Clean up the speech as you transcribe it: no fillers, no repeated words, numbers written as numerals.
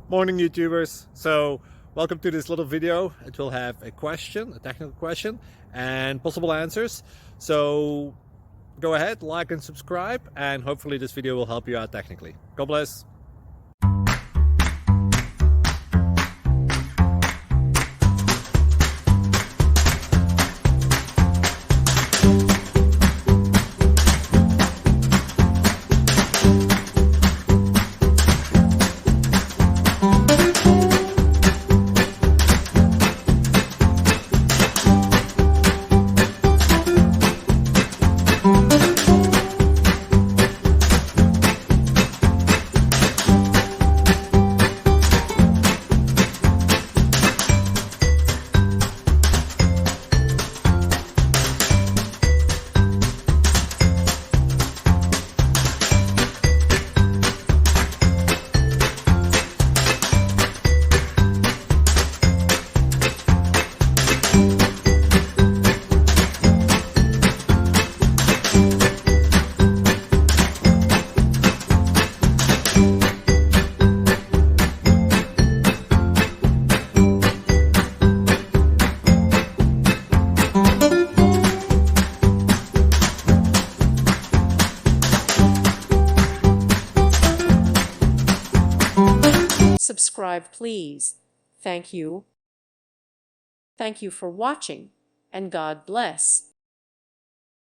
Morning YouTubers. So welcome to this little video. It will have a question, a technical question, and possible answers. So go ahead, like and subscribe, and hopefully this video will help you out technically. God bless. Subscribe, please. Thank you. Thank you for watching, and God bless.